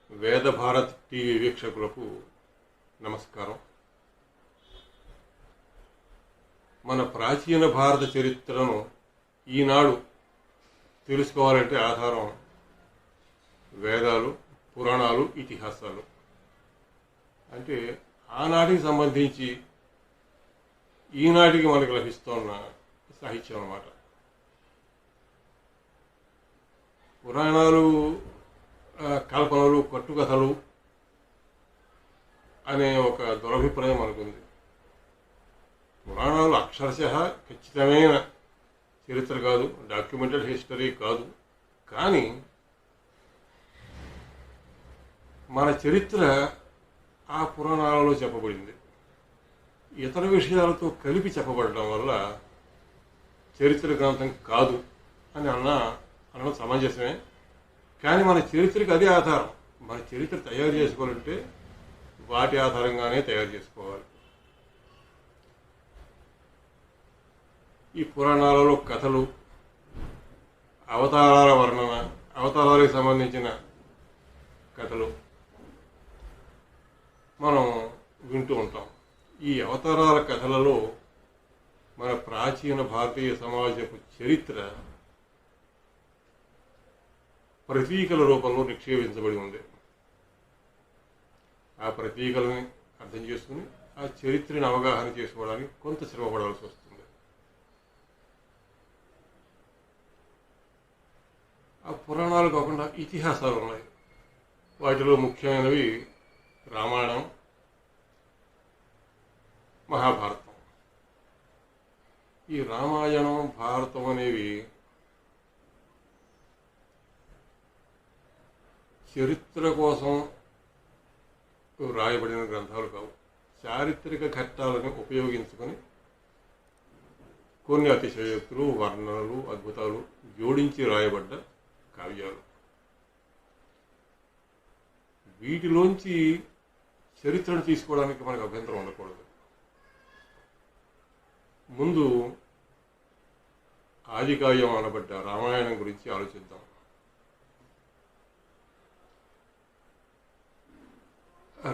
వేద భారత్ టీవీ వీక్షకులకు నమస్కారం. మన ప్రాచీన భారత చరిత్రను ఈనాడు తెలుసుకోవాలంటే ఆధారం వేదాలు, పురాణాలు, ఇతిహాసాలు. అంటే ఆనాటికి సంబంధించి ఈనాటికి మనకు లభిస్తున్న సాహిత్యం అన్నమాట. పురాణాలు కల్పనలు, కట్టుకథలు అనే ఒక దురభిప్రాయం మనకుంది. పురాణాలు అక్షరశః ఖచ్చితమైన చరిత్ర కాదు, డాక్యుమెంటెడ్ హిస్టరీ కాదు. కానీ మన చరిత్ర ఆ పురాణాలలో చెప్పబడింది. ఇతర విషయాలతో కలిపి చెప్పబడడం వల్ల చరిత్ర గ్రంథం కాదు అని అనడం సమంజసమే. కానీ మన చరిత్రకి అదే ఆధారం. మన చరిత్ర తయారు చేసుకోవాలంటే వాటి ఆధారంగానే తయారు చేసుకోవాలి. ఈ పురాణాలలో కథలు, అవతారాల వర్ణన, అవతారాలకు సంబంధించిన కథలు మనం వింటూ ఉంటాం. ఈ అవతారాల కథలలో మన ప్రాచీన భారతీయ సమాజపు చరిత్ర ప్రతీకల రూపంలో నిక్షేపించబడి ఉంది. ఆ ప్రతీకలని అర్థం చేసుకుని ఆ చరిత్రను అవగాహన చేసుకోవడానికి కొంత శ్రమ పడాల్సి వస్తుంది. ఆ పురాణాలు కాకుండా ఇతిహాసాలు ఉన్నాయి. వాటిలో ముఖ్యమైనవి రామాయణం, మహాభారతం. ఈ రామాయణం, భారతం అనేవి చరిత్ర కోసం రాయబడిన గ్రంథాలు కావు. చారిత్రక ఘట్టాలను ఉపయోగించుకొని కొన్ని అతిశయోక్తులు, వర్ణనలు, అద్భుతాలు జోడించి రాయబడ్డ కావ్యాలు. వీటిలోంచి చరిత్రను తీసుకోవడానికి మనకు అభ్యంతరం ఉండకూడదు. ముందు ఆదికావ్యం అనబడ్డ రామాయణం గురించి ఆలోచిద్దాం.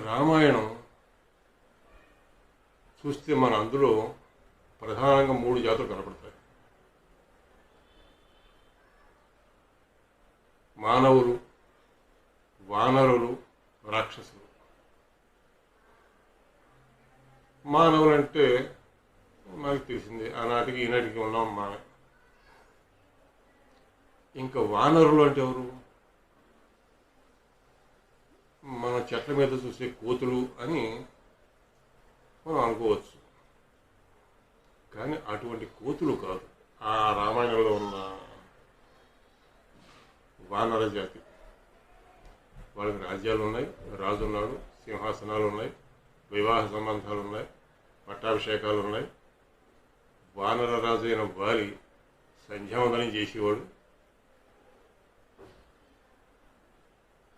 రామాయణం చూస్తే మన అందులో ప్రధానంగా 3 జాతులు కనపడతాయి. మానవులు, వానరులు, రాక్షసులు. మానవులంటే మనకు తెలిసింది, ఆనాటికి ఈనాటికి ఉన్నాం మనం. ఇంకా వానరులు అంటే ఎవరు? మన చెట్ల మీద చూసే కోతులు అని మనం అనుకోవచ్చు. కానీ అటువంటి కోతులు కాదు ఆ రామాయణంలో ఉన్న వానర జాతి. వాళ్ళకి రాజ్యాలు ఉన్నాయి, రాజు ఉన్నాడు, సింహాసనాలు ఉన్నాయి, వివాహ సంబంధాలు ఉన్నాయి, పట్టాభిషేకాలు ఉన్నాయి. వానర రాజు అయిన వాలి సంధ్యావందనం చేసేవాడు.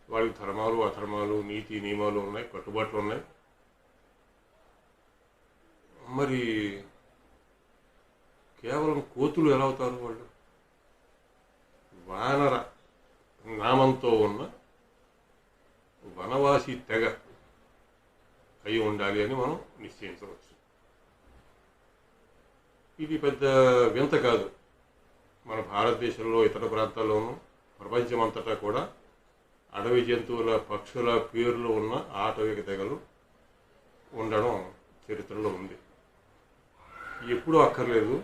వాళ్ళకి ధర్మాలు, అధర్మాలు, నీతి నియమాలు ఉన్నాయి, కట్టుబాట్లు ఉన్నాయి. మరి కేవలం కోతులు ఎలా అవుతారు? వాళ్ళు వానర నామంతో ఉన్న వనవాసి తెగ అయి ఉండాలి అని మనం నిశ్చయించవచ్చు. ఇది పెద్ద వింత కాదు. మన భారతదేశంలో ఇతర ప్రాంతాల్లోనూ ప్రపంచమంతటా కూడా అడవి జంతువుల, పక్షుల పేర్లు ఉన్న ఆటవిక తెగలు ఉండడం చరిత్రలో ఉంది. ఎప్పుడూ అక్కర్లేదు.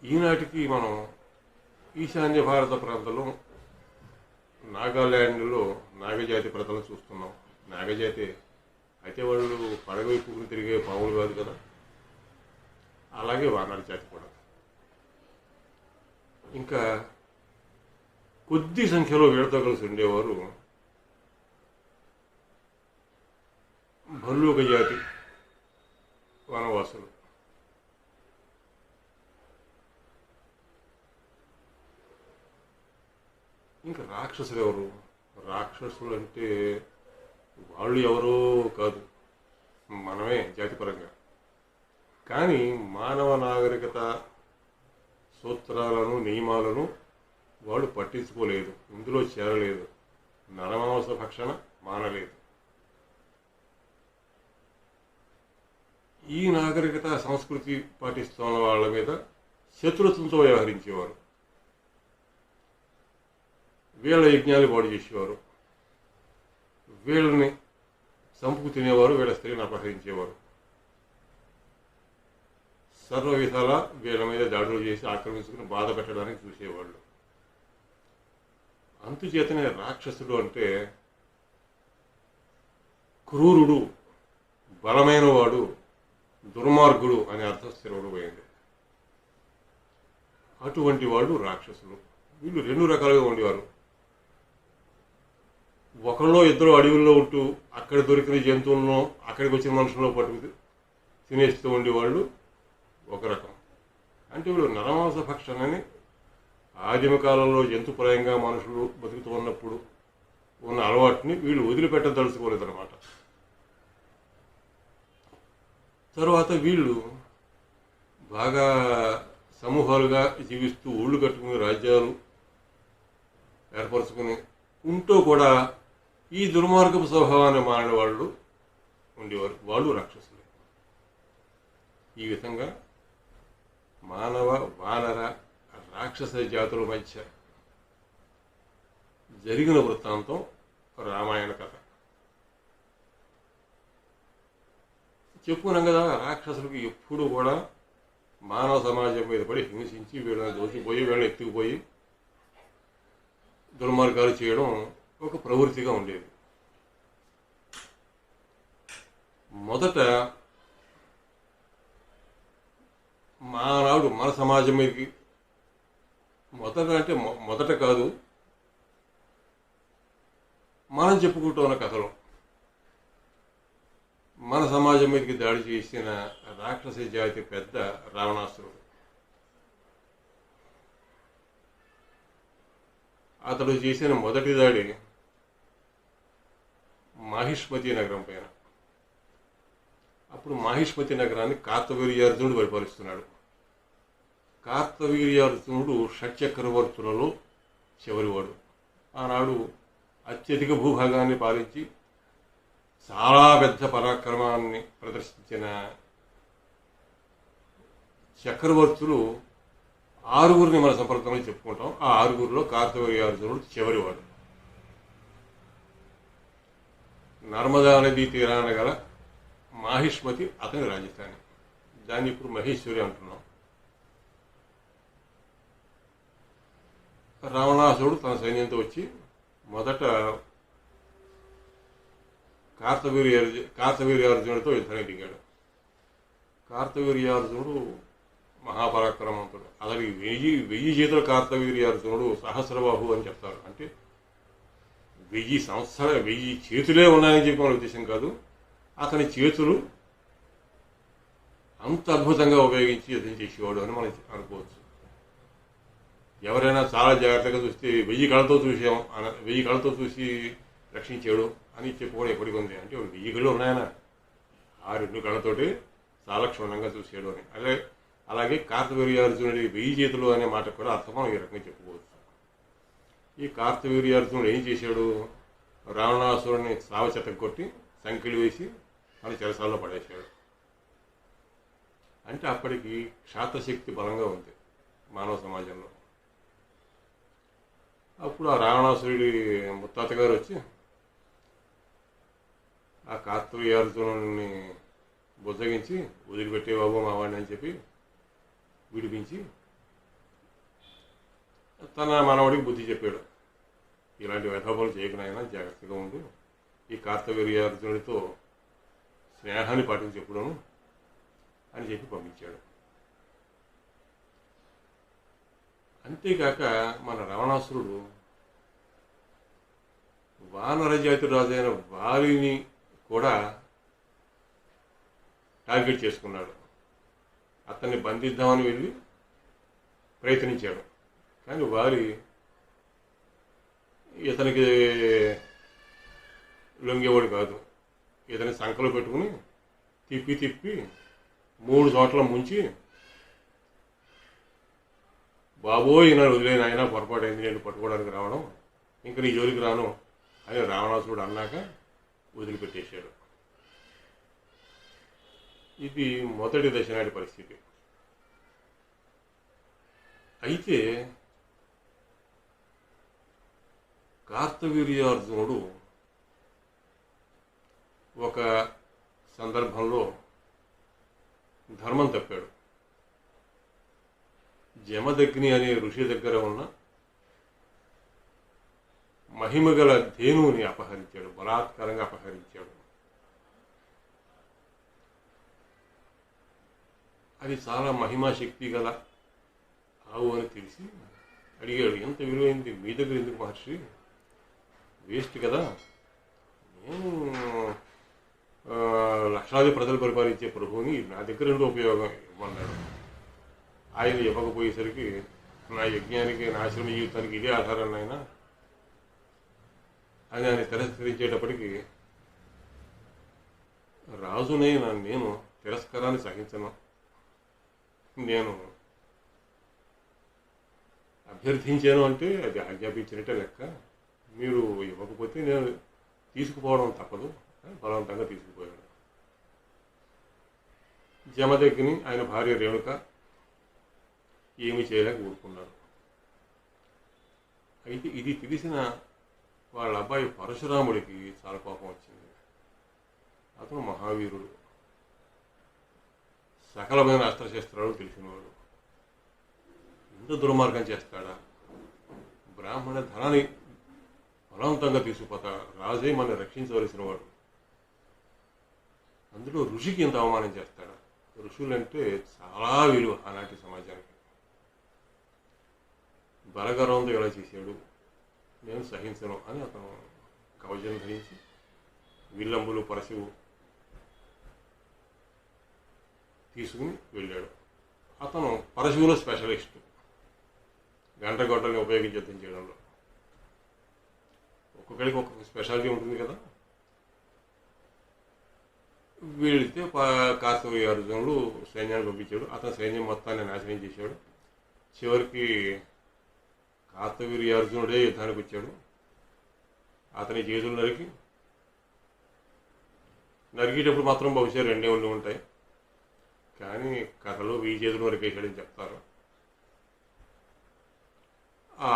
ఈనాటికి మనం ఈశాన్య భారత ప్రాంతంలో నాగాల్యాండ్లో నాగజాతి ప్రజలను చూస్తున్నాం. నాగజాతి అయితే వాళ్ళు పడగ వైపుకుని తిరిగే పాములు కాదు కదా. అలాగే వానర జాతి కూడా. ఇంకా కొద్ది సంఖ్యలో వీళ్ళతో కలిసి ఉండేవారు భల్లూక జాతి వనవాసులు. ఇంకా రాక్షసులు ఎవరు? రాక్షసులు అంటే వాళ్ళు ఎవరో కాదు, మనమే జాతిపరంగా. కానీ మానవ నాగరికత సూత్రాలను, నియమాలను వాడు పట్టించుకోలేదు, ఇందులో చేరలేదు, నరమాంస భక్షణ మానలేదు. ఈ నాగరికత సంస్కృతి పాటిస్తున్న వాళ్ళ మీద శత్రుత్వంతో వ్యవహరించేవారు. వీళ్ళ యజ్ఞాలు పాడు చేసేవారు, వీళ్ళని చంపుకు తినేవారు, వీళ్ళ స్త్రీని అపహరించేవారు. సర్వ విధాలా వీళ్ళ మీద దాడులు చేసి ఆక్రమించుకుని బాధ పెట్టడానికి చూసేవాళ్ళు. అందుచేతనే రాక్షసుడు అంటే క్రూరుడు, బలమైన వాడు, దుర్మార్గుడు అనే అర్థం స్థిరపడిపోయింది. అటువంటి వాళ్ళు రాక్షసులు. వీళ్ళు రెండు రకాలుగా ఉండేవారు. ఒకళ్ళో ఇద్దరు అడవుల్లో ఉంటూ అక్కడ దొరికిన జంతువులను అక్కడికి వచ్చిన మనుషుల్లో పట్టుకు తినేస్తూ ఉండేవాళ్ళు ఒక రకం. అంటే వీళ్ళు నరమాంస భక్షణని ఆదిమ కాలంలో జంతుప్రాయంగా మనుషులు బతుకుతూ ఉన్నప్పుడు ఉన్న అలవాటుని వీళ్ళు వదిలిపెట్టదలుచుకోలేదన్నమాట. తర్వాత వీళ్ళు బాగా సమూహాలుగా జీవిస్తూ ఊళ్ళు కట్టుకుని రాజ్యాలు ఏర్పరచుకుని ఉంటూ కూడా ఈ దుర్మార్గపు స్వభావాన్ని మారిన వాళ్ళు ఉండేవారు. వాళ్ళు రాక్షసులే. ఈ విధంగా మానవ వానర రాక్షస జాతుల మధ్య జరిగిన వృత్తాంతం రామాయణ కథ. చెప్పుకున్నాం కదా, రాక్షసులకు ఎప్పుడు కూడా మానవ సమాజం మీద పడి హింసించి వీళ్ళని దోచిపోయి వీళ్ళని ఎత్తుకుపోయి దుర్మార్గాలు చేయడం ఒక ప్రవృత్తిగా ఉండేది. మొదట మానాడు మన సమాజం మీదకి మొదట కాదు, మనం చెప్పుకుంటున్న కథలో మన సమాజం మీదకి దాడి చేసిన రాక్షస జాతి పెద్ద రావణాసురుడు. అతడు చేసిన మొదటి దాడి మాహిష్మతి నగరం పైన. అప్పుడు మాహిష్మతి నగరాన్ని కార్తవీర్యార్జునుడు పరిపాలిస్తున్నాడు. కార్తవీర్యార్జునుడు షట్చక్రవర్తులలో చివరివాడు. ఆనాడు అత్యధిక భూభాగాన్ని పాలించి చాలా పెద్ద పరాక్రమాన్ని ప్రదర్శించిన చక్రవర్తులు 6 మన సంప్రదాయంలో చెప్పుకుంటాం. ఆ 6 కార్తవీర్యార్జునుడు చివరివాడు. నర్మదా నదీ తీరాన గల మాహిష్మతి అతని రాజధాని. దాన్ని ఇప్పుడు మహేశ్వరి అంటున్నాం. రావణాసురుడు తన సైన్యంతో వచ్చి మొదట కార్తవీర్యార్జునుడితో యుద్ధానికి దిగాడు. కార్తవీర్యార్జునుడు మహాపరాక్రమంతుడు. అతనికి 1000 చేతుల కార్తవీర్యార్జునుడు సహస్రబాహు అని చెప్తారు. అంటే 1000 చేతులే ఉన్నాయని చెప్పి మన ఉద్దేశం కాదు. అతని చేతులు అంత అద్భుతంగా ఉపయోగించి యుద్ధం చేసేవాడు అని మనం అనుకోవచ్చు. ఎవరైనా చాలా జాగ్రత్తగా చూస్తే 1000 కళ్ళతో చూసాం, 1000 కళ్ళతో చూసి రక్షించాడు అని చెప్పుకోవడం ఎప్పటికి ఉంది. అంటే 1000 కళ్ళు ఉన్నాయన, ఆ 2 కళ్ళతోటి చాలా క్షుణ్ణంగా చూసాడు అని. అలాగే కార్తవీర్యార్జునుడి 1000 చేతులు అనే మాట కూడా అర్థం మనం ఈ రకంగా చెప్పుకోవచ్చు. ఈ కార్తవీర్యార్జునుడు ఏం చేశాడు? రావణాసురుడిని సావచెత్త కొట్టి సంఖ్యలు వేసి మన చెరసాల్లో పడేశాడు. అంటే అప్పటికి క్షాత్రశక్తి బలంగా ఉంది మానవ సమాజంలో. అప్పుడు ఆ రావణాసురుడి ముత్తాత గారు వచ్చి ఆ కార్తవీర్యార్జునుడిని బుజ్జగించి వదిలిపెట్టే బాబు మావాడిని అని చెప్పి విడిపించి తన మనవడికి బుద్ధి చెప్పాడు. ఇలాంటి వ్యథాపాలు చేయకునైనా జాగ్రత్తగా ఉండు, ఈ కార్తవీర్యార్జునుడితో స్నేహాన్ని పాటించి చెప్పడం అని చెప్పి పంపించాడు. అంతేకాక మన రావణాసురుడు వానర జాతి రాజైన వాలిని కూడా టార్గెట్ చేసుకున్నాడు. అతన్ని బంధిద్దామని వెళ్ళి ప్రయత్నించాడు. కానీ వాలి ఇతనికి లొంగేవాడు కాదు. ఇతని సంకలో పెట్టుకుని తిప్పి 3 చోట్ల ముంచి బాబోయ్ నన్ను వదిలేని ఆయన పొరపాటు అయింది, నేను పట్టుకోవడానికి రావడం, ఇంక నీ జోలికి రాను అని రావణాసురుడు అన్నాక వదిలిపెట్టేశాడు. ఇది మొదటి దశ నాటి పరిస్థితి. అయితే కార్తవీర్యార్జునుడు ఒక సందర్భంలో ధర్మం తప్పాడు. జమదగ్ని అనే ఋషి దగ్గర ఉన్న మహిమగల ధేనువుని అపహరించాడు, బలాత్కారంగా అపహరించాడు. అది చాలా మహిమాశక్తి గల ఆవు అని తెలిసి అడిగాడు, ఎంత విలువైంది మీ దగ్గర ఎందుకు మహర్షి, వేస్ట్ కదా, నేను లక్షలాది ప్రజలు పరిపాలించే ప్రభువుని నా దగ్గర నుండి ఉపయోగం ఇవ్వమన్నాడు. ఆయన ఇవ్వకపోయేసరికి నా యజ్ఞానికి నా ఆశ్రమ జీవితానికి ఇదే ఆధారం ఆయన అని ఆయన తిరస్కరించేటప్పటికీ రాజునైనా నేను తిరస్కారాన్ని సహించను, నేను అభ్యర్థించాను అంటే అది ఆజ్ఞాపించినట్టే లెక్క, మీరు ఇవ్వకపోతే నేను తీసుకుపోవడం తప్పదు, బలవంతంగా తీసుకుపోయాడు. జమదగ్ని ఆయన భార్య రేణుక ఏమి చేయలేక ఊరుకున్నారు. అయితే ఇది తెలిసిన వాళ్ళ అబ్బాయి పరశురాముడికి చాలా కోపం వచ్చింది. అతను మహావీరుడు, సకలమైన అస్త్రశస్త్రాలు తెలిసినవాడు, ఇంత దుర్మార్గం చేస్తాడా, బ్రాహ్మణ ధనాన్ని బలవంతంగా తీసుకుపోతా, రాజే మన రక్షించవలసిన వాడు, అందులో ఋషికి ఇంత అవమానం చేస్తాడా, ఋషులంటే చాలా విలువ ఆనాటి సమాజానికి, బలగర్వంతో ఎలా చేశాడు, నేను సహించను అని అతను కవచం ధరించి విల్లంబులు పరశువు తీసుకుని వెళ్ళాడు. అతను పరశువులో స్పెషలిస్ట్, గంటగొడ్డల్ని ఉపయోగించి యుద్ధం చేయడంలో. ఒక్కొక్కడికి ఒక్కొక్క స్పెషాలిటీ ఉంటుంది కదా. వెళితే కార్తవీర్యార్జునుడు సైన్యాన్ని పంపించాడు. అతను సైన్యం మొత్తాన్ని నాశనం చేశాడు. చివరికి కార్తవీర్యార్జునుడే యుద్ధానికి వచ్చాడు. అతని చేతులు నరికేటప్పుడు మాత్రం బహుశా 2 ఒళ్ళు ఉంటాయి, కానీ కథలో 1000 చేతులు నరికేశాడని చెప్తారు. ఆ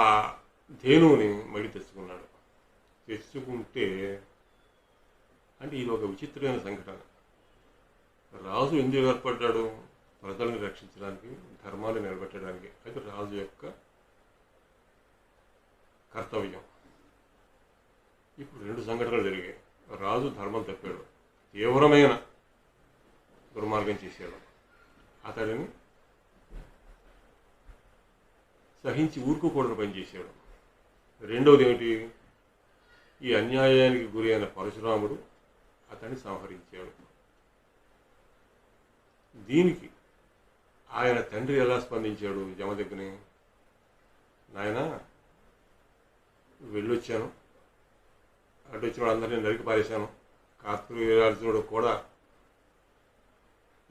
ధేనువుని మళ్ళీ తెచ్చుకున్నాడు. తెచ్చుకుంటే అంటే ఇది ఒక విచిత్రమైన సంఘటన. రాజు ఎందుకు ఏర్పడ్డాడు, ప్రజలను రక్షించడానికి, ధర్మాన్ని నిలబెట్టడానికి. అది రాజు యొక్క కర్తవ్యం. ఇప్పుడు 2 సంఘటనలు జరిగాయి. రాజు ధర్మం తప్పాడు, తీవ్రమైన దుర్మార్గం చేశాడు, అతడిని సహించి ఊరుకోకూడని పని చేశాడు. రెండవది ఏమిటి, ఈ అన్యాయానికి గురి అయిన పరశురాముడు అతన్ని సంహరించాడు. దీనికి ఆయన తండ్రి ఎలా స్పందించాడు, జమదగ్ని, నాయన వెళ్ళొచ్చాను, అడ్డొచ్చిన వాళ్ళందరినీ నరికి పారేశాను, కార్తవీర్యార్జునుడు కూడా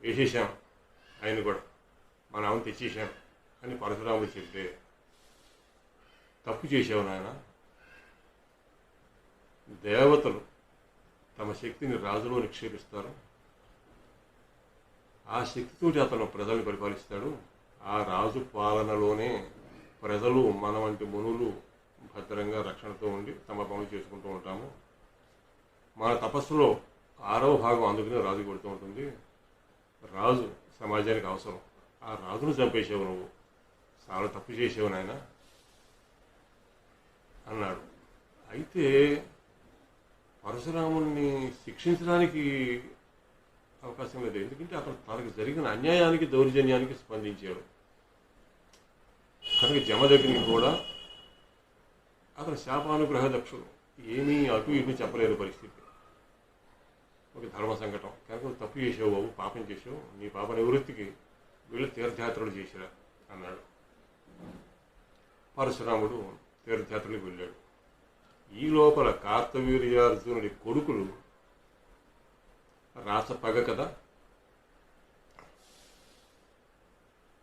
వేసేసాను, ఆయన కూడా మా నామని తెచ్చేసాను అని పరశురాముడు చెప్తే, తప్పు చేసావు నాయన, దేవతలు తమ శక్తిని రాజులో నిక్షేపిస్తారు, ఆ శక్తితోటి అతను ప్రజల్ని పరిపాలిస్తాడు. ఆ రాజు పాలనలోనే ప్రజలు మన వంటి మునులు భద్రంగా రక్షణతో ఉండి తమ పనులు చేసుకుంటూ ఉంటాము. మన తపస్సులో 6వ భాగం అందుకనే రాజు కొడుతూ ఉంటుంది. రాజు సమాజానికి అవసరం. ఆ రాజును చంపేసావు నువ్వు, చాలా తప్పు చేసావు నాయన అన్నాడు. అయితే పరశురాముని శిక్షించడానికి అవకాశం లేదు, ఎందుకంటే అతను తనకు జరిగిన అన్యాయానికి, దౌర్జన్యానికి స్పందించాడు కనుక. జమదగ్ని కూడా అతను శాపానుగ్రహ దక్షుడు, ఏమీ అటు ఇటు చెప్పలేని పరిస్థితి, ఒక ధర్మ సంకటం కనుక. తప్పు చేసావు బాబు, పాపం చేసావు, నీ పాప నివృత్తికి వీళ్ళు తీర్థయాత్రలు చేసిరా అన్నాడు. పరశురాముడు తీర్థయాత్రలకు వెళ్ళాడు. ఈ లోపల కార్తవీర్యార్జునుడి కొడుకులు రాస పగ కదా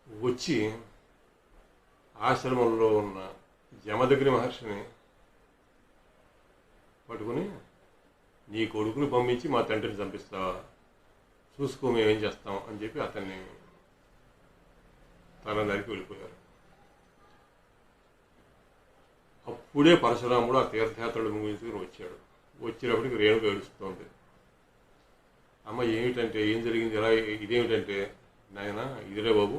వచ్చి ఆశ్రమంలో ఉన్న జమదగ్ని మహర్షిని పట్టుకుని, నీ కొడుకుని పంపించి మా తండ్రిని చంపిస్తావా, చూసుకో మేమేం చేస్తాం అని చెప్పి అతన్ని తల నరికి వెళ్ళిపోయారు. అప్పుడే పరశురాముడు ఆ తీర్థయాత్రలు ముగించుకుని వచ్చాడు. వచ్చేటప్పటికి రేణుక ఏడుస్తోంది. అమ్మ ఏమిటంటే, ఏం జరిగింది, ఎలా, ఇదేమిటంటే, నాయన ఇదిరే బాబు,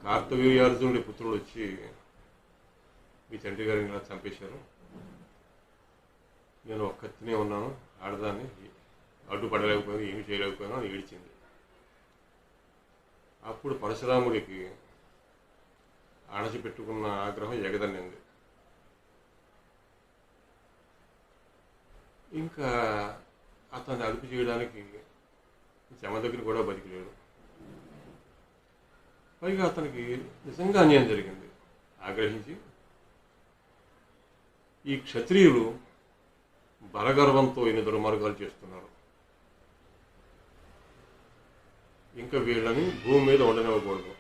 కార్తవీర్యార్జునుడి పుత్రుడు వచ్చి మీ తండ్రి గారిని ఇలా చంపేశారు. నేను ఒక్కతినే ఉన్నాను, ఆడదాన్ని అడ్డుపడలేకపోయాను, ఏమి చేయలేకపోయాను అని ఏడ్చింది. అప్పుడు పరశురాముడికి అణచిపెట్టుకున్న ఆగ్రహం ఎగదన్నింది. ఇంకా అతన్ని అదుపు చేయడానికి జమదగ్ని కూడా బతికిలేడు. పైగా అతనికి నిజంగా అన్యాయం జరిగింది. ఆగ్రహించి, ఈ క్షత్రియులు బలగర్వంతో ఇన్ని దుర్మార్గాలు చేస్తున్నారు, ఇంకా వీళ్ళని భూమి మీద ఉండనివ్వకూడదు,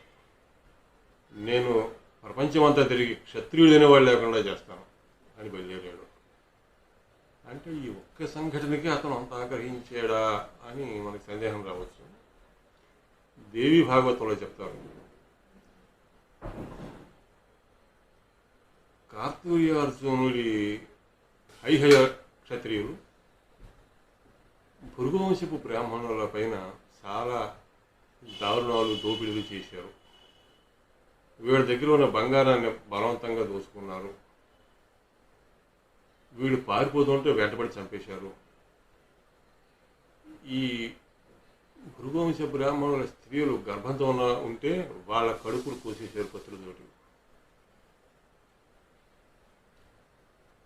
నేను ప్రపంచమంతా తిరిగి క్షత్రియుడైన వాళ్ళు లేకుండా చేస్తాను అని బయలుదేరాడు. అంటే ఈ ఒక్క సంఘటనకి అతను అంత ఆగ్రహించాడా అని మనకు సందేహం రావచ్చు. దేవి భాగవతంలో చెప్తారు, కార్తవీర్యార్జునుడి హైహయ క్షత్రియులు భృగువంశపు బ్రాహ్మణుల పైన చాలా దారుణాలు, దోపిడీలు చేశారు. వీళ్ళ దగ్గర ఉన్న బంగారాన్ని బలవంతంగా దోచుకున్నారు. వీడు పారిపోతుంటే వెంటబడి చంపేశారు. ఈ భృగువంశ బ్రాహ్మణుల స్త్రీలు గర్భంతో ఉంటే వాళ్ళ కడుపులు కోసేశారు పత్రులతోటి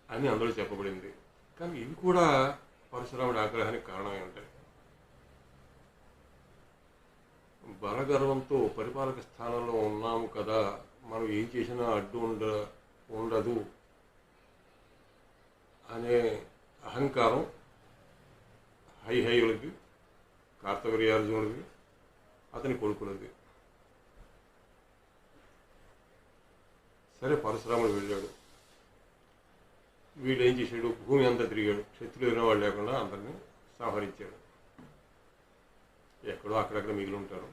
అని అందులో చెప్పబడింది. కానీ ఇవి కూడా పరశురాముడి ఆగ్రహానికి కారణమై ఉంటాయి. బలగర్వంతో పరిపాలక స్థానంలో ఉన్నాము కదా, మనం ఏం చేసినా అడ్డు ఉండదు అనే అహంకారం హైహయులకి, కార్తవీర్యార్జునుడికి, అతని కొడుకులది. సరే, పరశురాముడు వెళ్ళాడు. వీడు ఏం చేశాడు, భూమి అంతా తిరిగాడు, క్షత్రియులైన వాళ్ళు లేకుండా అందరినీ సంహరించాడు. ఎక్కడో అక్కడక్కడ మిగిలి ఉంటారు.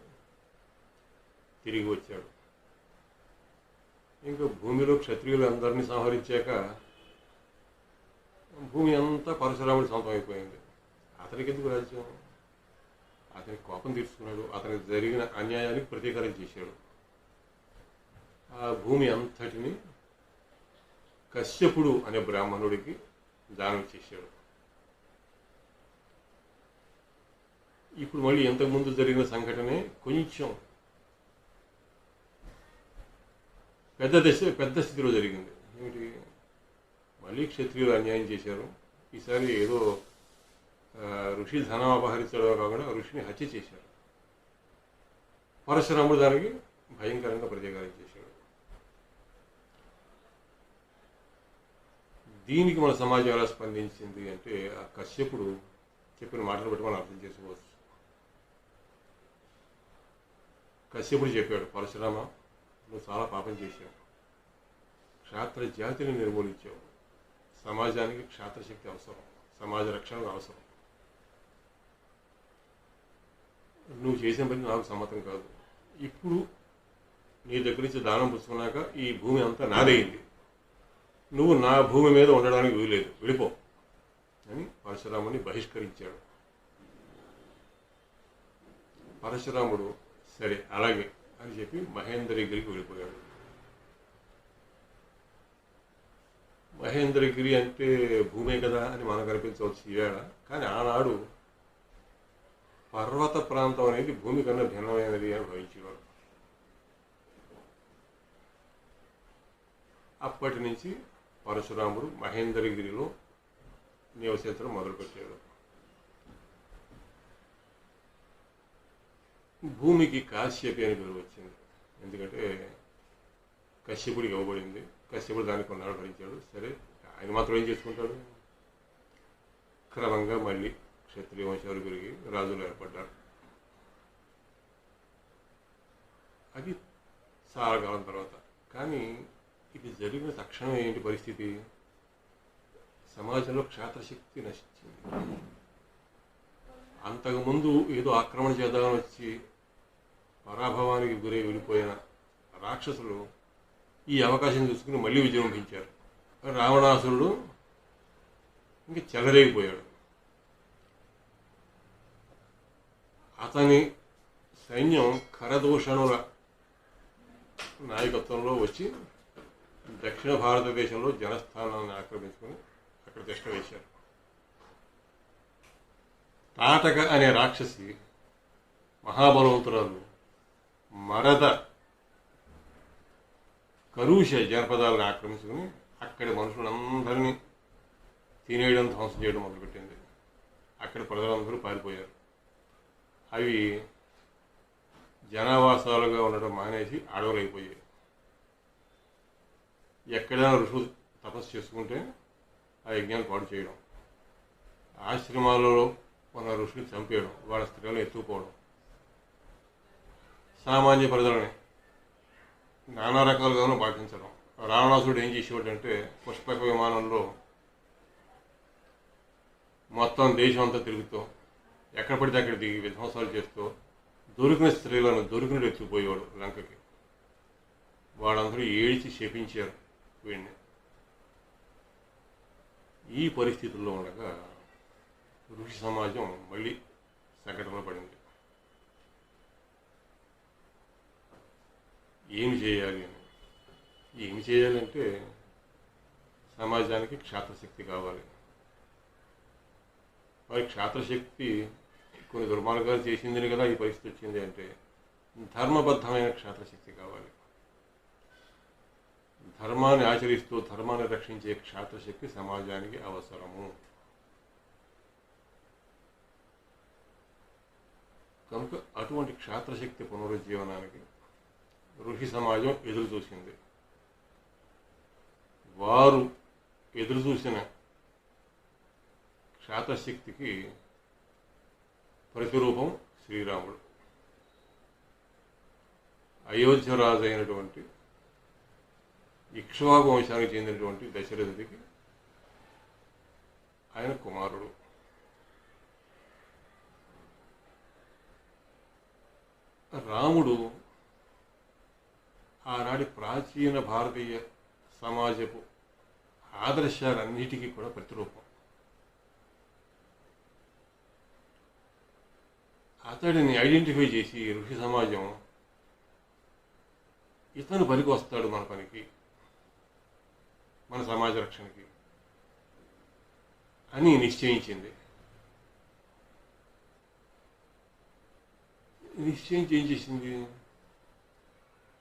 తిరిగి వచ్చాడు. ఇంకా భూమిలో క్షత్రియులు అందరినీ సంహరించాక భూమి అంతా పరశురాముడి సొంతం అయిపోయింది. అతనికి ఎందుకు రాజ్యం? అతనికి కోపం తీర్చుకున్నాడు, అతనికి జరిగిన అన్యాయానికి ప్రతీకారం చేశాడు. ఆ భూమి అంతటిని కశ్యపుడు అనే బ్రాహ్మణుడికి దానం చేశాడు. ఇప్పుడు మళ్ళీ ఇంతకుముందు జరిగిన సంఘటనే కొంచెం పెద్ద స్థితిలో జరిగింది. ఏమిటి, మళ్ళీ క్షత్రియులు అన్యాయం చేశారు. ఈసారి ఏదో ఋషి ధనం అపహరించడం కాకుండా ఋషిని హత్య చేశారు. పరశురాముడు దానికి భయంకరంగా ప్రతీకారం చేశాడు. దీనికి మన సమాజం ఎలా స్పందించింది అంటే, ఆ కశ్యపుడు చెప్పిన మాటలు బట్టి మనం అర్థం చేసుకోవచ్చు. కశ్యపుడు చెప్పాడు, పరశురామ, నువ్వు చాలా పాపం చేశావు, క్షాత్ర జాతిని నిర్మూలించావు, సమాజానికి క్షాత్రశక్తి అవసరం, సమాజ రక్షణ అవసరం. నువ్వు చేసిన పని నాకు సమ్మతం కాదు. ఇప్పుడు నీ దగ్గర నుంచి దానం పుచ్చుకున్నాక ఈ భూమి అంతా నాదైంది, నువ్వు నా భూమి మీద ఉండడానికి వీలేదు, వెళ్ళిపో అని పరశురాముని బహిష్కరించాడు. పరశురాముడు సరే అలాగే అని చెప్పి మహేంద్రగిరికి వెళ్ళిపోయాడు. మహేంద్రగిరి అంటే భూమే కదా అని మనకు అనిపించవచ్చు ఈవేళ. కానీ ఆనాడు పర్వత ప్రాంతం అనేది భూమి కన్నా భిన్నమైనది అని భావించేవాడు. అప్పటి నుంచి పరశురాముడు మహేంద్రగిరిలో నివసించడం మొదలుపెట్టాడు. భూమికి కాశ్యపి అని పేరు వచ్చింది, ఎందుకంటే కశ్యపుడికి ఇవ్వబడింది. కశ్యపుడు దాన్ని కొన్నాడు, భరించాడు. సరే, ఆయన మాత్రం ఏం చేసుకుంటాడు, క్రమంగా మళ్ళీ క్షత్రియ వంశాలు పెరిగి రాజులు ఏర్పడ్డారు. అది చాలా కాలం తర్వాత కానీ ఇది జరిగిన తక్షణం ఏంటి పరిస్థితి? సమాజంలో క్షేత్రశక్తి నశించింది. అంతకుముందు ఏదో ఆక్రమణ చేద్దామని వచ్చి పరాభవానికి గురై వెళ్ళిపోయిన రాక్షసులు ఈ అవకాశం చూసుకుని మళ్ళీ విజృంభించారు. రావణాసురుడు ఇంక చెలరేగిపోయాడు. అతని సైన్యం ఖరదూషణుల నాయకత్వంలో వచ్చి దక్షిణ భారతదేశంలో జనస్థానాన్ని ఆక్రమించుకొని అక్కడ తిష్ట వేశారు. తాటక అనే రాక్షసి మహాబలవంతురాలు మరద కరుష జనపదాలను ఆక్రమించుకుని అక్కడి మనుషులందరినీ తినేయడం, ధ్వంసం చేయడం మొదలుపెట్టింది. అక్కడి ప్రజలందరూ పారిపోయారు. అవి జనావాసాలుగా ఉండడం మానేసి అడవులైపోయాయి. ఎక్కడైనా ఋషులు తపస్సు చేసుకుంటే ఆ యజ్ఞాన్ని పాడు చేయడం, ఆశ్రమాలలో ఉన్న ఋషులు చంపేయడం, వాళ్ళ స్త్రీలను ఎత్తుకుపోవడం, సామాన్య ప్రజలని నానా రకాలుగానూ పాటించడం. రావణాసురుడు ఏం చేసేవాడంటే పుష్పక విమానంలో మొత్తం దేశం అంతా తిరుగుతూ ఎక్కడ పడితే అక్కడ దిగి విధ్వంసాలు చేస్తూ దొరికిన స్త్రీలను దొరికినట్టు ఎత్తుకుపోయేవాడు లంకకి. వాళ్ళందరూ ఏడిచి శపించారు వీడిని. ఈ పరిస్థితుల్లో ఉండగా ఋషి సమాజం మళ్ళీ సంకటంలో పడింది. ఏమి చేయాలి అని. ఏమి చేయాలంటే సమాజానికి క్షేత్రశక్తి కావాలి. మరి క్షేత్రశక్తి కొన్ని దుర్మార్గాలు చేసిందని కదా ఈ పరిస్థితి వచ్చింది అంటే ధర్మబద్ధమైన క్షేత్రశక్తి కావాలి. ధర్మాన్ని ఆచరిస్తూ ధర్మాన్ని రక్షించే క్షేత్రశక్తి సమాజానికి అవసరము. కనుక అటువంటి క్షేత్రశక్తి పునరుజ్జీవనానికి ఋషి సమాజం ఎదురు చూసింది. వారు ఎదురు చూసిన క్షేత్రశక్తికి ప్రతిరూపం శ్రీరాముడు. అయోధ్య రాజు అయినటువంటి ఇక్ష్వాకు వంశానికి చెందినటువంటి దశరథుడికి ఆయన కుమారుడు. రాముడు ఆనాటి ప్రాచీన భారతీయ సమాజపు ఆదర్శాలన్నిటికీ కూడా ప్రతిరూపం. అతడిని ఐడెంటిఫై చేసి ఋషి సమాజం ఇతను పనికి వస్తాడు మన పనికి, మన సమాజ రక్షణకి అని నిశ్చయించింది. నిశ్చయించి ఏం చేసింది?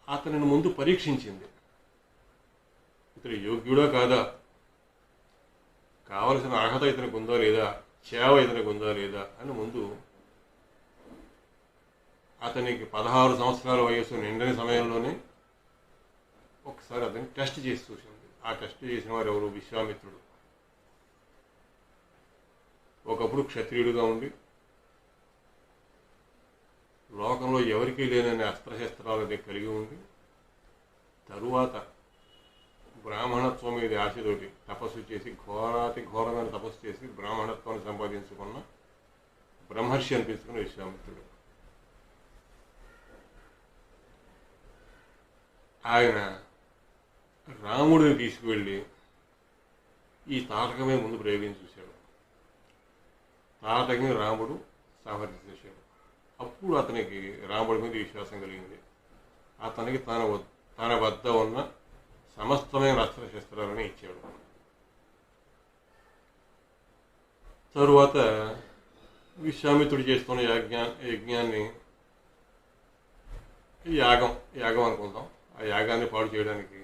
అతనిని ముందు పరీక్షించింది. ఇతడు యోగ్యుడా కాదా, కావలసిన అర్హత ఇతనికి ఉందా లేదా, సేవ ఇతనికి ఉందా లేదా అని ముందు అతనికి 16 సంవత్సరాల వయస్సు నిండని సమయంలోనే ఒకసారి అతన్ని టెస్ట్ చేసి చూసింది. ఆ టెస్ట్ చేసిన వారు ఎవరు? విశ్వామిత్రుడు. ఒకప్పుడు క్షత్రియుడిగా ఉండి లోకంలో ఎవరికీ లేనని అస్త్రశస్త్రాలని కలిగి ఉండి తరువాత బ్రాహ్మణత్వం మీద ఆశతోటి తపస్సు చేసి ఘోరాతి ఘోరమైన తపస్సు చేసి బ్రాహ్మణత్వాన్ని సంపాదించుకున్న బ్రహ్మర్షి అనిపించుకున్న విశ్వామిత్రుడు. ఆయన రాముడిని తీసుకువెళ్ళి ఈ తాటకమే ముందు ప్రయోగించి చూశాడు. తాటకని రాముడు సంహరించేశాడు. అప్పుడు అతనికి రాముడి మీద విశ్వాసం కలిగింది. అతనికి తన వద్ద ఉన్న సమస్తమైన అస్త్రశస్త్రాలను ఇచ్చాడు. తరువాత విశ్వామిత్రుడు చేస్తున్న యజ్ఞాన్ని యాగం అనుకుందాం. ఆ యాగాన్ని పాడు చేయడానికి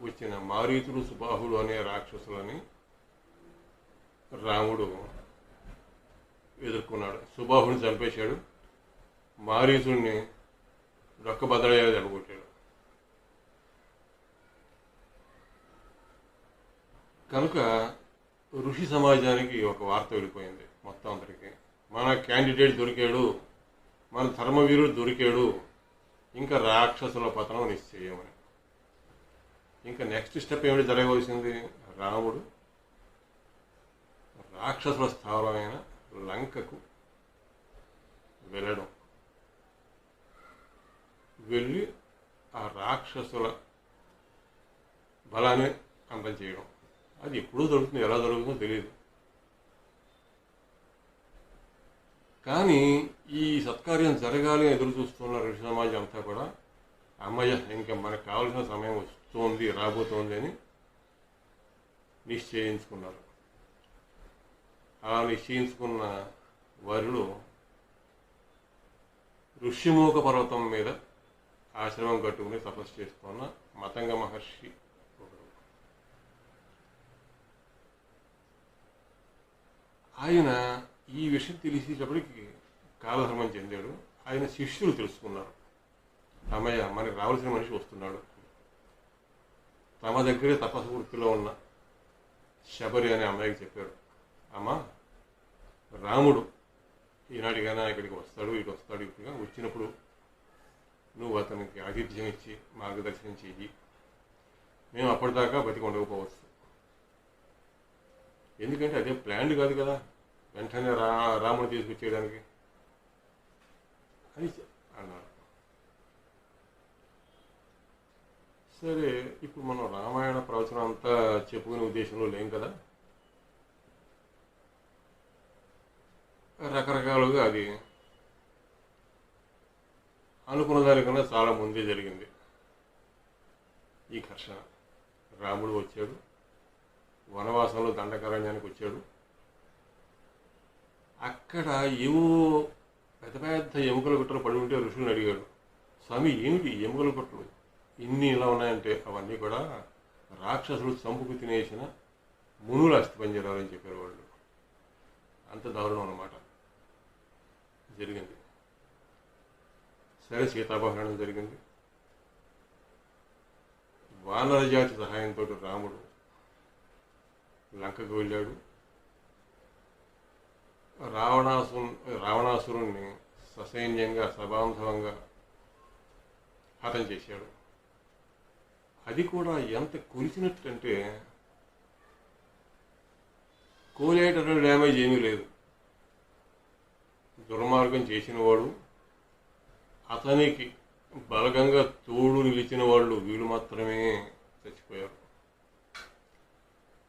వచ్చిన మారీతుడు సుబాహుడు అనే రాక్షసులని రాముడు ఎదుర్కొన్నాడు. సుబాహుడిని చంపేశాడు. మారీతుడిని రొక్కబద్దలయ్యేలా జరగొట్టాడు. కనుక ఋషి సమాజానికి ఒక వార్త వెళ్ళిపోయింది మొత్తం అందరికీ. మన క్యాండిడేట్ దొరికాడు, మన ధర్మవీరుడు దొరికాడు, ఇంకా రాక్షసుల పతనం నిశ్చయమని. ఇంకా నెక్స్ట్ స్టెప్ ఏమిటి జరగవలసింది? రాముడు రాక్షసుల స్థావరమైన లంకకు వెళ్ళడం, వెళ్ళి ఆ రాక్షసుల బలాన్ని అంతం చేయడం. అది ఎప్పుడూ జరుగుతుంది, ఎలా జరుగుతుందో తెలియదు. కానీ ఈ సత్కార్యం జరగాలి అని ఎదురు చూస్తున్న ఋషి సమాజం అంతా కూడా అమ్మయ్య ఇంకా మనకు కావాల్సిన సమయం వస్తుంది, రాబోతోంది అని నిశ్చయించుకున్నారు. అలా నిశ్చయించుకున్న వారిలో ఋషిముఖ పర్వతం మీద ఆశ్రమం కట్టుకుని తపస్సు చేస్తున్న మతంగ మహర్షి ఒకడు. ఆయన ఈ విషయం తెలిసేటప్పటికి కాలధర్మం చెందాడు. ఆయన శిష్యులు తెలుసుకున్నారు, అమ్మయ్య మనకి రావాల్సిన మనిషి వస్తున్నాడు. తమ దగ్గరే తపస్సు వృత్తిలో ఉన్న శబరి అనే అమ్మాయికి చెప్పారు, అమ్మ రాముడు ఈనాటికైనా ఇక్కడికి వస్తాడు, ఇటు వస్తాడు, ఇటుగా వచ్చినప్పుడు నువ్వు అతనికి ఆతిథ్యం ఇచ్చి మార్గదర్శనం చెయ్యి. మేము అప్పటిదాకా బతికి ఉండకపోవచ్చు, ఎందుకంటే అదే ప్లాన్డ్ కాదు కదా వెంటనే రాముడు తీసుకొచ్చేయడానికి అని అన్నారు. సరే, ఇప్పుడు మనం రామాయణ ప్రవచనం అంతా చెప్పుకునే ఉద్దేశంలో లేం కదా. రకరకాలుగా అది అనుకున్న దానికన్నా చాలా ముందే జరిగింది ఈ ఘర్షణ. రాముడు వచ్చాడు, వనవాసంలో దండకారణ్యానికి వచ్చాడు. అక్కడ ఏవో పెద్ద పెద్ద ఎముకల గుట్టలు పడి ఉంటే ఋషులను అడిగాడు, స్వామి ఏమిటి ఎముకల గుట్టలు ఇన్ని ఇలా ఉన్నాయంటే అవన్నీ కూడా రాక్షసులు చంపుకు తినేసిన మునుల అస్థిపంజరాలు అని చెప్పారు వాళ్ళు. అంత దారుణం అన్నమాట జరిగింది. సరే, సీతాపహరణం జరిగింది. వానర జాతి సహాయంతో రాముడు లంకకు వెళ్ళాడు. రావణాసురుణ్ణి ససైన్యంగా సబాంధవంగా హతం చేశాడు. అది కూడా ఎంత కురిసినట్టంటే కోలేటరల్ డ్యామేజ్ ఏమీ లేదు. దుర్మార్గం చేసినవాడు, అతనికి బలగంగా తోడు నిలిచిన వాళ్ళు వీళ్ళు మాత్రమే చచ్చిపోయారు.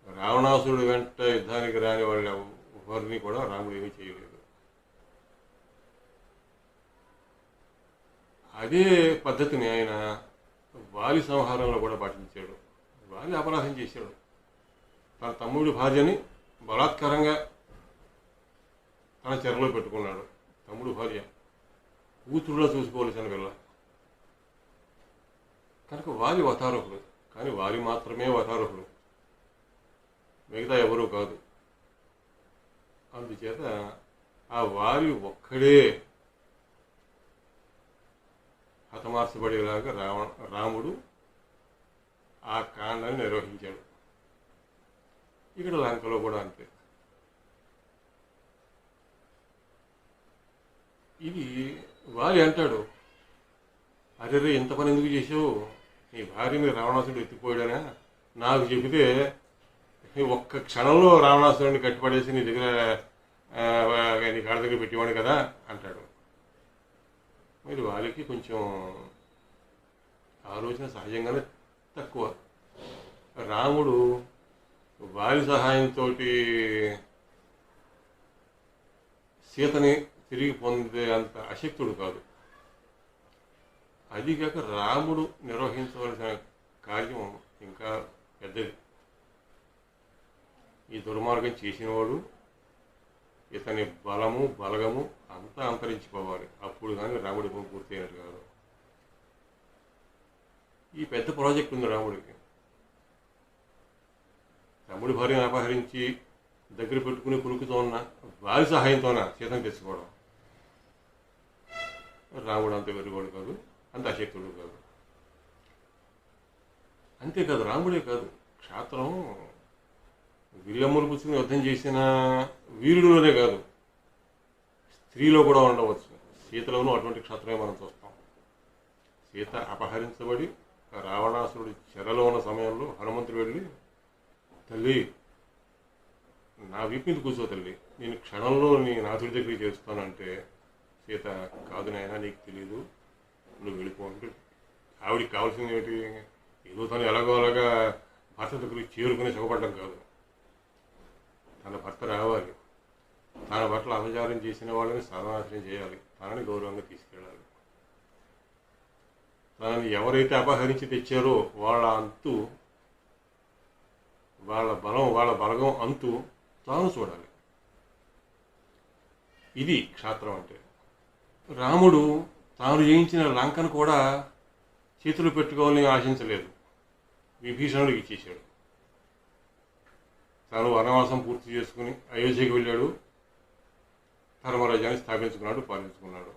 రావణాసురుడు వెంట యుద్ధానికి రాని వాళ్ళు ఎవరిని కూడా రాముడు ఏమీ చేయలేదు. అదే పద్ధతిని ఆయన వాలి సంహారంలో కూడా పాటించాడు. వాలి అపరాధం చేశాడు. తన తమ్ముడి భార్యని బలాత్కారంగా తన చెరలో పెట్టుకున్నాడు. తమ్ముడు భార్య కూతురులో చూసుకోవలసిన పిల్ల కనుక వాలి వతారకుడు. కానీ వాలి మాత్రమే వతారకుడు, మిగతా ఎవరూ కాదు. అందుచేత ఆ వాలి ఒక్కడే హతమార్చబడేలాగా రాముడు ఆ కాండాన్ని నిర్వహించాడు. ఇక్కడ లంకలో కూడా అంతే. ఇది వాలి అంటాడు, అరే ఇంత పని ఎందుకు చేసావు, నీ భార్యని రావణాసురుడు ఎత్తిపోయాడనా, నాకు చెబితే ఒక్క క్షణంలో రావణాసురుడిని కట్టిపడేసి నీ దగ్గర నీ కాళ్ళ దగ్గర పెట్టేవాడు కదా అంటాడు. మరి వాళ్ళకి కొంచెం ఆలోచన సహజంగానే తక్కువ. రాముడు వాలి సహాయంతో సీతని తిరిగి పొందే అంత అశక్తుడు కాదు. అదిగాక రాముడు నిర్వహించవలసిన కార్యం ఇంకా పెద్దది. ఈ దుర్మార్గం చేసినవాడు, ఇతని బలము బలగము అంతా అంతరించిపోవాలి. అప్పుడు కానీ రాముడి పని పూర్తి అయినట్టు కాదు. ఈ పెద్ద ప్రాజెక్ట్ ఉంది రాముడికి. తమ్ముడి భార్యను అపహరించి దగ్గర పెట్టుకుని కులుకుతో ఉన్న వాలి సహాయంతోన సీతను తెచ్చుకోవడం. రాముడు అంత వెరుగోడు కాదు, అంత అశక్తుడు కాదు. అంతేకాదు, రాముడే కాదు, క్షాత్రం విల్లమ్ములు పుచ్చుకుని యుద్ధం చేసిన వీరుడులోనే కాదు, స్త్రీలో కూడా ఉండవచ్చు. సీతలోనూ అటువంటి క్షాత్రమే మనం చూస్తాం. సీత అపహరించబడి రావణాసురుడు చెరలో ఉన్న సమయంలో హనుమంతుడు వెళ్ళి, తల్లి నా వీపు మీద కూర్చో తల్లి, నేను క్షణంలో నీ నాథుడి దగ్గరికి చేస్తానంటే సీత, కాదు నాయన నీకు తెలీదు, నువ్వు వెళ్ళిపో అంటే ఆవిడికి కావాల్సింది ఏమిటి? ఏదో తను ఎలాగో అలాగా భర్త దగ్గరికి చేరుకుని సుఖపడడం కాదు, తన భర్త రావాలి, తన పట్ల అపచారం చేసిన వాళ్ళని సర్వనాశనం చేయాలి, తనని గౌరవంగా తీసుకెళ్ళాలి. తనని ఎవరైతే అపహరించి తెచ్చారో వాళ్ళ అంతు, వాళ్ళ బలం, వాళ్ళ బలగం అంతు తాను చూడాలి. ఇది క్షాత్రం అంటే. రాముడు తాను జయించిన లంకను కూడా చేతులు పెట్టుకోవాలని ఆశించలేదు, విభీషణుడికి ఇచ్చేశాడు. తాను వనవాసం పూర్తి చేసుకుని అయోధ్యకి వెళ్ళాడు, ధర్మరాజ్యాన్ని స్థాపించుకున్నాడు, పాలించుకున్నాడు.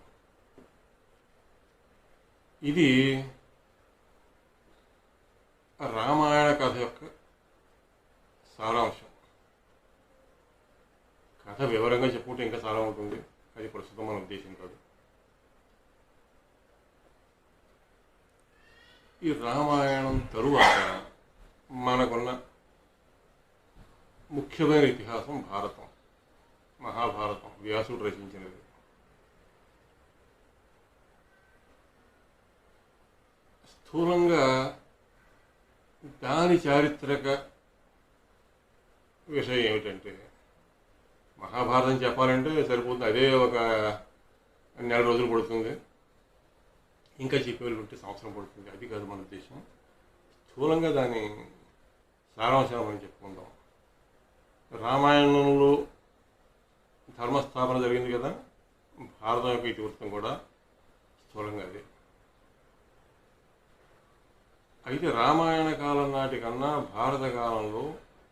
ఇది రామాయణ కథ యొక్క సారాంశం. కథ వివరంగా చెప్పుకుంటే ఇంకా చాలా ఉంటుంది, అది ప్రస్తుతం మన ఉద్దేశం కాదు. ఈ రామాయణం తరువాత మనకున్న ముఖ్యమైన ఇతిహాసం భారతం, మహాభారతం, వ్యాసుడు రచించినది. స్థూలంగా దాని చారిత్రక విషయం ఏమిటంటే, మహాభారతం చెప్పాలంటే సరిపోతుంది, అదే ఒక నెల రోజులు పడుతుంది, ఇంకా చెప్పేవాళ్ళు ఉంటే సంవత్సరం పడుతుంది. అది కాదు మన ఉద్దేశం. స్థూలంగా దాని సారాంశం మనం చెప్పుకుందాం. రామాయణంలో ధర్మస్థాపన జరిగింది కదా, భారతం యొక్క ఇతివృత్తం కూడా స్థూలంగా అదే. అయితే రామాయణ కాలం నాటి కన్నా భారత కాలంలో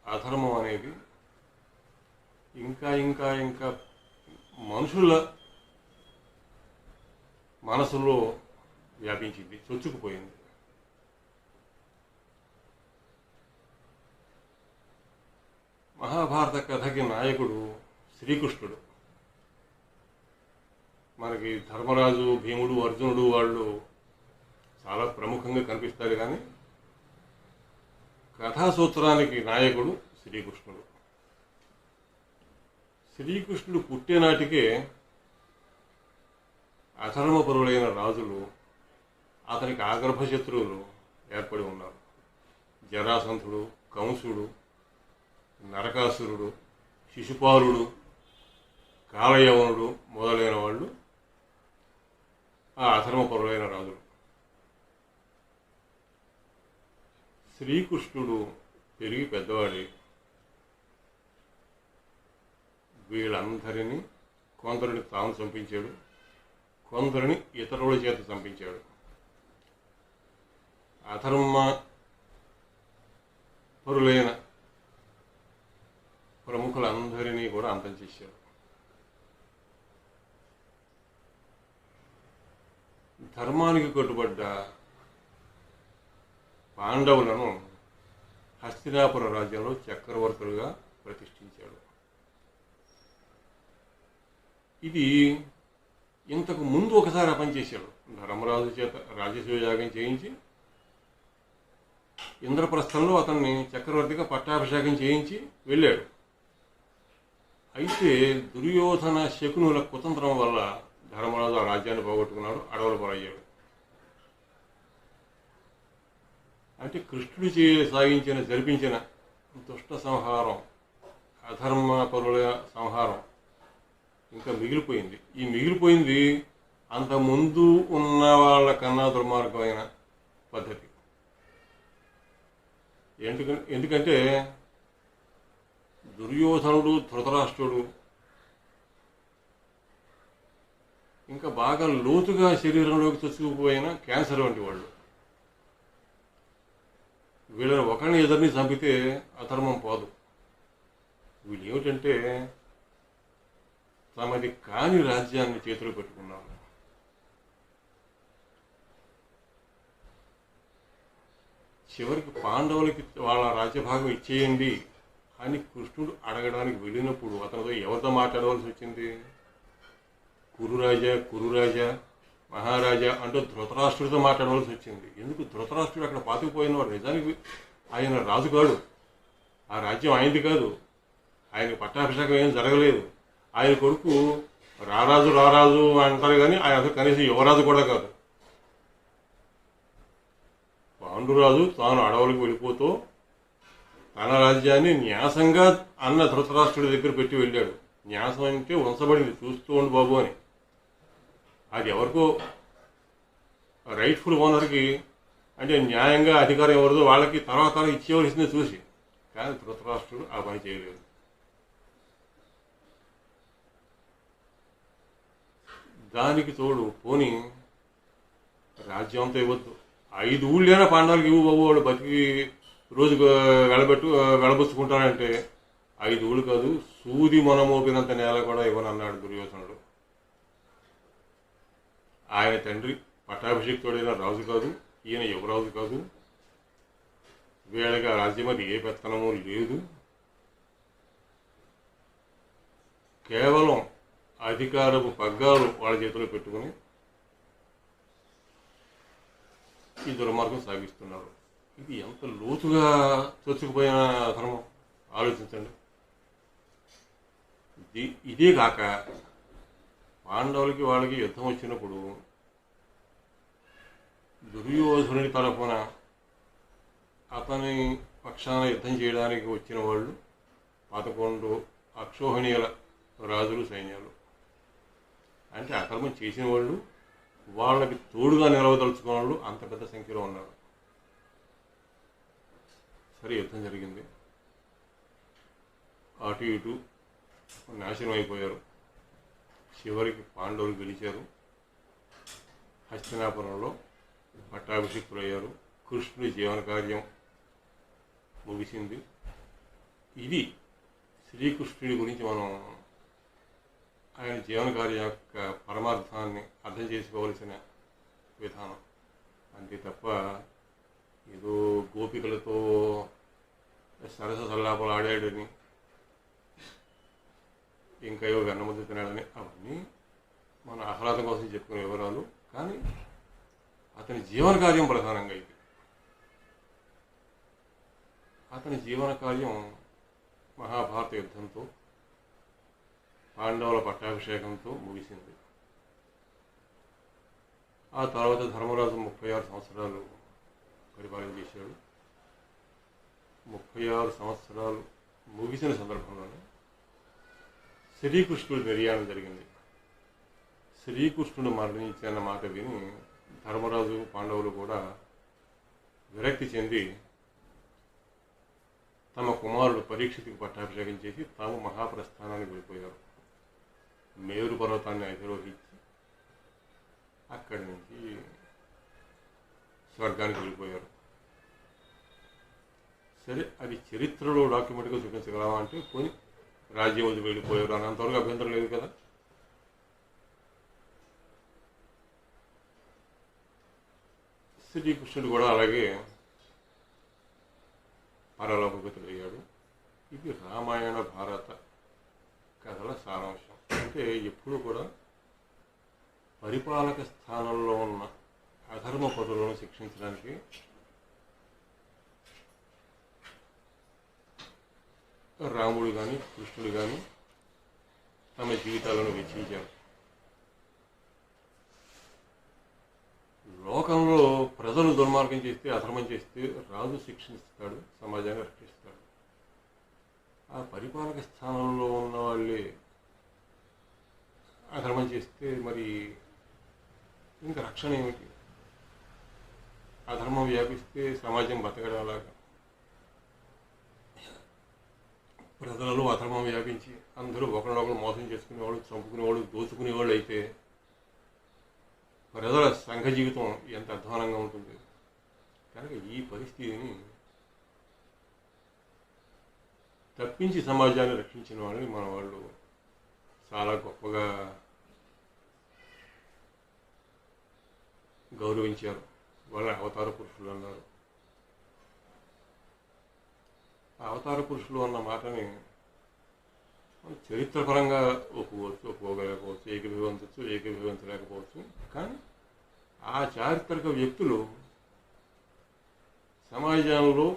అధర్మం అనేది ఇంకా ఇంకా ఇంకా మనుషుల మనసులో వ్యాపించింది, చొచ్చుకుపోయింది. మహాభారత కథకి నాయకుడు శ్రీకృష్ణుడు. మనకి ధర్మరాజు, భీముడు, అర్జునుడు వాళ్ళు చాలా ప్రముఖంగా కనిపిస్తారు, కానీ కథాసూత్రానికి నాయకుడు శ్రీకృష్ణుడు. శ్రీకృష్ణుడు పుట్టే నాటికే అధర్మపరులైన రాజులు, అతనికి ఆగర్భ శత్రువులు ఏర్పడి ఉన్నారు. జరాసంధుడు, కంసుడు, నరకాసురుడు, శిశుపాలుడు, కాలయవనుడు మొదలైన వాళ్ళు ఆ అధర్మపరులైన రాజులు. శ్రీకృష్ణుడు పెరిగి పెద్దవాడి వీళ్ళందరినీ కొందరిని తాను చంపించాడు, కొందరిని ఇతరుల చేత చంపించాడు. అధర్మ పరులైన ప్రముఖులందరినీ కూడా అంతం చేశాడు. ధర్మానికి కట్టుబడ్డ పాండవులను హస్తినాపుర రాజ్యంలో చక్రవర్తులుగా ప్రతిష్ఠించాడు. ఇది ఇంతకు ముందు ఒకసారి పనిచేశాడు. ధర్మరాజు చేత రాజసూయాగం చేయించి ఇంద్రప్రస్థంలో అతన్ని చక్రవర్తిగా పట్టాభిషేకం చేయించి వెళ్ళాడు. అయితే దుర్యోధన శకునుల కుతంత్రం వల్ల ధర్మరాజు ఆ రాజ్యాన్ని పోగొట్టుకున్నాడు, అడవుల పాలయ్యాడు. అంటే కృష్ణుడు జరిపించిన దుష్ట సంహారం, అధర్మ పరుల సంహారం ఇంకా మిగిలిపోయింది. ఈ మిగిలిపోయింది అంతకుముందు ఉన్న వాళ్ళ కన్నా దుర్మార్గమైన పద్ధతి. ఎందుకంటే దుర్యోధనుడు, ధృతరాష్ట్రుడు ఇంకా బాగా లోతుగా శరీరంలోకి చొచ్చుకుపోయిన క్యాన్సర్ వంటి వాళ్ళు. వీళ్ళని ఒకరిని ఎదురిని చంపితే అధర్మం పోదు. వీళ్ళు ఏమిటంటే తమది కాని రాజ్యాన్ని చేతిలో పెట్టుకున్నారు. చివరికి పాండవులకి వాళ్ళ రాజ్యభాగం ఇచ్చేయండి అని కృష్ణుడు అడగడానికి వెళ్ళినప్పుడు అతనితో ఎవరితో మాట్లాడవలసి వచ్చింది? కురురాజా మహారాజా అంటూ ధృతరాష్ట్రుడితో మాట్లాడవలసి వచ్చింది. ఎందుకు? ధృతరాష్ట్రుడు అక్కడ పాతుకుపోయినవాడు. నిజానికి ఆయన రాజు కాడు, ఆ రాజ్యం ఆయనది కాదు, ఆయన పట్టాభిషేకం ఏం జరగలేదు. ఆయన కొడుకు రారాజు రారాజు అంటారు కానీ ఆయన అసలు కనీసం యువరాజు కూడా కాదు. పాండురాజు తాను అడవులకు వెళ్ళిపోతూ తన రాజ్యాన్ని న్యాసంగా అన్న ధృతరాష్ట్రుడి దగ్గర పెట్టి వెళ్ళాడు. న్యాసం అంటే ఉంచబడింది, చూస్తూ ఉండు బాబు అని. అది ఎవరికో రైట్ఫుల్ ఓనర్కి, అంటే న్యాయంగా అధికారం ఎవరిదో వాళ్ళకి తర్వాత ఇచ్చేవలసిందే చూసి. కానీ ధృతరాష్ట్రుడు ఆ పని చేయలేదు. దానికి తోడు పోని రాజ్యం అంతా ఇవ్వద్దు, 5 ఊళ్ళైనా పాండవులకి ఇవ్వు బాబు, వాడు బతికి రోజుకు వెళ్ళబుచ్చుకుంటానంటే 5 ఊళ్ళు కాదు, సూది మనమోపినంత నేల కూడా ఇవ్వనన్నాడు దుర్యోధనుడు. ఆయన తండ్రి పట్టాభిషేక్తుడైన రాజు కాదు, ఈయన యువరాజు కాదు, వీళ్ళకి ఆ రాజ్యం మీద ఏ పెత్తనము లేదు. కేవలం అధికారపు పగ్గాలు వాళ్ళ చేతిలో పెట్టుకుని ఈ దుర్మార్గం సాగిస్తున్నారు. ఇది ఎంత లోతుగా చొచ్చుకుపోయిన ధర్మం ఆలోచించండి. ఇదే కాక పాండవులకి వాళ్ళకి యుద్ధం వచ్చినప్పుడు దుర్యోధనుడి తరఫున అతని పక్షాన యుద్ధం చేయడానికి వచ్చిన వాళ్ళు 11 అక్షోహిణీయుల రాజులు, సైన్యాలు. అంటే అక్రమం చేసిన వాళ్ళు, వాళ్ళకి తోడుగా నిలవదలుచుకున్న వాళ్ళు అంత పెద్ద సంఖ్యలో ఉన్నారు. సరే, యుద్ధం జరిగింది, అటు ఇటు నాశనం అయిపోయారు. చివరికి పాండవులు గెలిచారు, హస్తినాపురంలో పట్టాభిషిక్తులయ్యారు, కృష్ణుడి జీవన కార్యం ముగిసింది. ఇది శ్రీకృష్ణుడి గురించి మనం ఆయన జీవన కార్యం యొక్క పరమార్థాన్ని అర్థం చేసుకోవలసిన విధానం. అంతే తప్ప ఏదో గోపికలతో సరస సల్లాపాలు ఆడాడని, ఇంకా ఏవో వెన్నముద్ద తినాడని, అవన్నీ మన ఆహ్లాదం కోసం చెప్పుకునే వివరాలు. కానీ అతని జీవన కార్యం ప్రధానంగా ఇది. అతని జీవన కార్యం మహాభారత యుద్ధంతో, పాండవుల పట్టాభిషేకంతో ముగిసింది. ఆ తర్వాత ధర్మరాజు 36 సంవత్సరాలు పరిపాలన చేశాడు. 36 సంవత్సరాలు ముగిసిన సందర్భంలోనే శ్రీకృష్ణుడి నిర్యాణం జరిగింది. శ్రీకృష్ణుడు మరణించిన మాట విని ధర్మరాజు, పాండవులు కూడా విరక్తి చెంది తమ కుమారుడు పరీక్షితుకి పట్టాభిషేకం చేసి తాము మహాప్రస్థానానికి వెళ్ళిపోయారు. మేరు పర్వతాన్ని అధిరోహించి అక్కడి నుంచి స్వర్గానికి వెళ్ళిపోయారు. సరే, అది చరిత్రలో డాక్యుమెంట్గా చూపించగలమా అంటే పోయి రాజ్యం వదిలి వెళ్ళిపోయారు అని అంతవరకు అభ్యంతరం లేదు కదా. శ్రీకృష్ణుడు కూడా అలాగే పరలోకగతుడయ్యాడు. ఇది రామాయణ భారత కథల సారాంశం. అంటే ఎప్పుడు కూడా పరిపాలక స్థానంలో ఉన్న అధర్మ పరులను శిక్షించడానికి రాముడు కానీ కృష్ణుడు కానీ తమ జీవితాలను వెచ్చించారు. లోకంలో ప్రజలు దుర్మార్గం చేస్తే, అధర్మం చేస్తే రాజు శిక్షిస్తాడు, సమాజాన్ని రక్షిస్తాడు. ఆ పరిపాలక స్థానంలో ఉన్న వాళ్ళే అధర్మం చేస్తే మరి ఇంకా రక్షణ ఏమిటి? అధర్మం వ్యాపిస్తే సమాజం బతకడం అలాగా. ప్రజలలో అధర్మం వ్యాపించి అందరూ ఒకరినొకరు మోసం చేసుకునేవాళ్ళు, చంపుకునేవాళ్ళు, దోచుకునేవాళ్ళు అయితే ప్రజల సంఘ జీవితం ఎంత అధ్వానంగా ఉంటుంది. కనుక ఈ పరిస్థితిని తప్పించి సమాజాన్ని రక్షించిన వాళ్ళని మన వాళ్ళు చాలా గొప్పగా గౌరవించారు. వాళ్ళ అవతార పురుషులు అన్నారు. ఆ అవతార పురుషులు అన్న మాటని చరిత్రపరంగా ఒప్పుకోవచ్చు, ఒప్పుకోగలేకపోవచ్చు, ఏకీభవించవచ్చు, ఏకీభవించలేకపోవచ్చు. కానీ ఆ చారిత్రక వ్యక్తులు సమాజంలో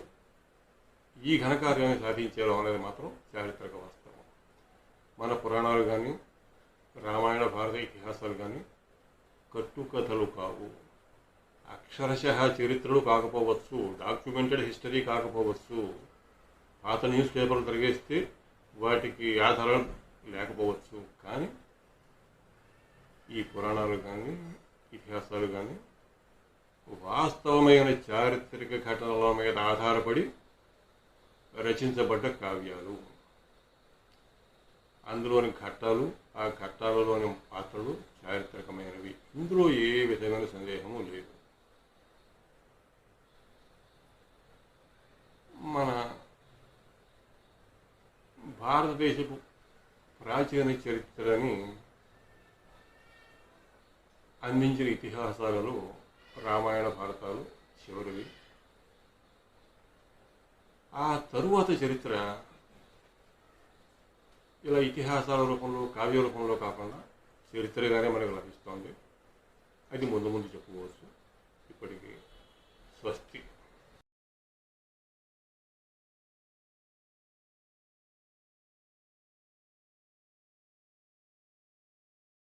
ఈ ఘనకార్యాన్ని సాధించారు అనేది మాత్రం చారిత్రక వాస్తవం. మన పురాణాలు కానీ రామాయణ భారత ఇతిహాసాలు కానీ కట్టుకథలు కావు, అక్షరశః చరిత్రలు కాకపోవచ్చు, డాక్యుమెంటెడ్ హిస్టరీ కాకపోవచ్చు, పాత న్యూస్ పేపర్లు తిరిగేస్తే వాటికి ఆధారాలు లేకపోవచ్చు. కానీ ఈ పురాణాలు కానీ ఇతిహాసాలు కానీ వాస్తవమైన చారిత్రక ఘటనల మీద ఆధారపడి రచించబడ్డ కావ్యాలు. అందులోని ఘట్టాలు, ఆ ఘట్టాలలోని పాత్రలు చారిత్రకమైనవి. ఇందులో ఏ విధమైన సందేహము లేదు. మన భారతదేశపు ప్రాచీన చరిత్రని అందించిన ఇతిహాసాలలో రామాయణ భారతాలు చివరివి. ఆ తరువాత చరిత్ర ఇలా ఇతిహాసాల రూపంలో, కావ్య రూపంలో కాకుండా చరిత్రగానే మనకు లభిస్తోంది. అది ముందు ముందు చెప్పుకోవచ్చు. ఇప్పటికీ స్వస్తి.